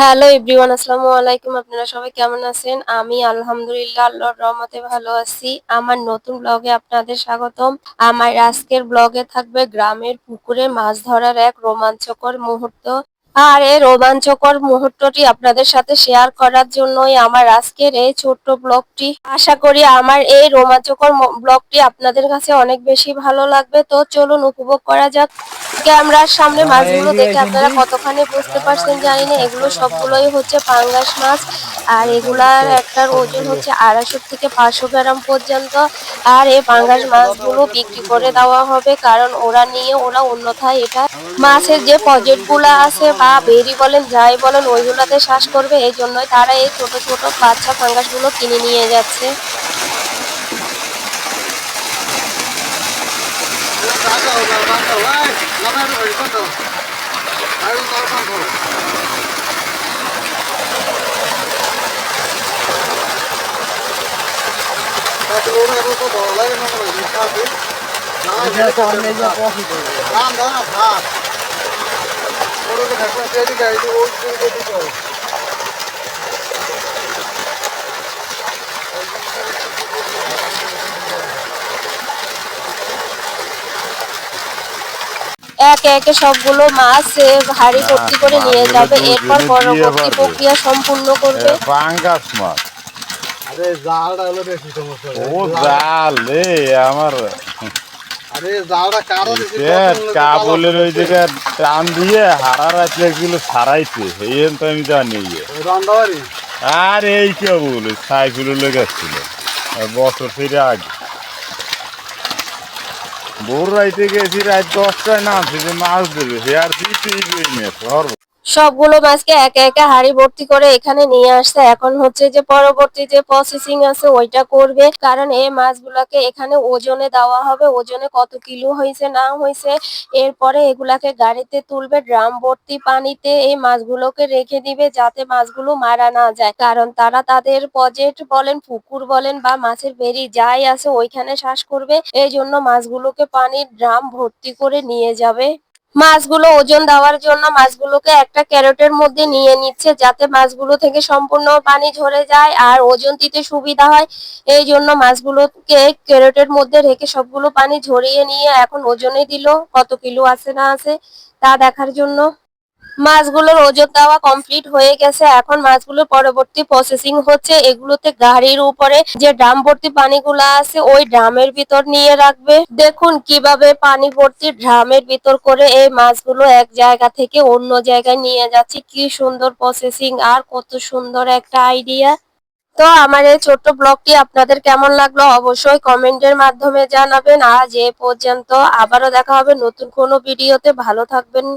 Hello everyone, আসসালামু আলাইকুম। আপনারা সবাই কেমন আছেন? আমি আলহামদুলিল্লাহ আল্লাহর রহমতে ভালো আছি। আমার নতুন ব্লগে আপনাদের স্বাগতম। আমার আজকের ব্লগে থাকবে গ্রামের পুকুরে মাছ ধরার এক রোমাঞ্চকর মুহূর্ত। আর এই রোমাঞ্চকর মুহূর্তটি আপনাদের সাথে শেয়ার করার জন্যই আমার আজকের এই ছোট্ট ব্লগটি। আশা করি আমার এই রোমাঞ্চকর ব্লগটি আপনাদের কাছে অনেক বেশি ভালো লাগবে। তো চলুন উপভোগ করা যাক। ক্যামেরার সামনে মাছগুলো দেখে আপনারা কতখানি বুঝতে পারছেন জানি না। এগুলো সবগুলোই হচ্ছে পাঙ্গাস মাছ। আর এগুলার একটার ওজন হচ্ছে 250 থেকে 500 গ্রাম পর্যন্ত। আর এই পাঙ্গাস মাছগুলো বিক্রি করে দেওয়া হবে, কারণ ওরা অন্যথায় এটা মাছের যে প্রজেক্ট গুলা আছে বা বেরি বলেন যাই বলেন ওইগুলাতে চাষ করবে। এই জন্যই তারা এই ছোট ছোট বাচ্চা পাঙ্গাস গুলো কিনে নিয়ে যাচ্ছে। একে একে সবগুলো মাছ হাঁড়ি ভর্তি করে নিয়ে যাবে, এরপর পরবর্তী প্রক্রিয়া সম্পূর্ণ করবে। পাঙ্গাস মাছ। আরে জালটা হলো বেশি সমস্যা। ও জাল রে আমার। আরে জালটা কারো দিছি কাবলের ওই জায়গায় টান দিয়ে হারা রাখলে এগুলো সারাইছে এই তো আমি জানি। রান্দাবাড়ি আর এই কেবল সাইকেল লেগেছিল বছর ফিরে আগে। ভোর রাইতে গেছি, রাত 10টায় নামছে যে মাছ দেবে সে আর সবগুলো মাছকে একে একে হাঁড়ি ভর্তি করে এখানে নিয়ে আসছে। এখন হচ্ছে যে পরবর্তী যে প্রসেসিং আছে ওইটা করবে, কারণ এই মাছগুলাকে এখানে ওজনে দেওয়া হবে, ওজনে কত কিলো হয়েছে না হয়েছে। এরপরে এগুলাকে গাড়িতে তুলবে, ড্রাম ভর্তি পানিতে এই মাছগুলোকে রেখে দিবে যাতে মাছগুলো মারা না যায়, কারণ তারা তাদের প্রজেক্ট বলেন পুকুর বলেন বা মাছের বেরি যাই আছে ওইখানে চাষ করবে। এই জন্য মাছগুলোকে পানির ড্রাম ভর্তি করে নিয়ে যাবে। মাছগুলো ওজন দেওয়ার জন্য মাছগুলোকে একটা ক্যারেটের মধ্যে নিয়ে নিচ্ছে, যাতে মাছগুলো থেকে সম্পূর্ণ পানি ঝরে যায় আর ওজন দিতে সুবিধা হয়। এই জন্য মাছগুলোকে ক্যারেটের মধ্যে রেখে সবগুলো পানি ঝরিয়ে নিয়ে এখন ওজনে দিল, কত কিলো আছে না আছে তা দেখার জন্য। মাছগুলোর ওজন দেওয়া কমপ্লিট হয়ে গেছে। এখন মাছগুলোর পরবর্তী প্রসেসিং হচ্ছে, এগুলোতে গাড়ির উপরে যে ড্রাম ভর্তি পানিগুলা আছে ওই ড্রামের ভিতর নিয়ে রাখবে। দেখুন কিভাবে পানি ভর্তি ড্রামের ভিতর করে এই মাছগুলো এক জায়গা থেকে অন্য জায়গায় নিয়ে যাচ্ছে। কি সুন্দর প্রসেসিং আর কত সুন্দর একটা আইডিয়া। তো আমার এই ছোট্ট ব্লগটি আপনাদের কেমন লাগলো অবশ্যই কমেন্টের মাধ্যমে জানাবেন। আজ এ পর্যন্ত, আবারও দেখা হবে নতুন কোনো ভিডিওতে। ভালো থাকবেন।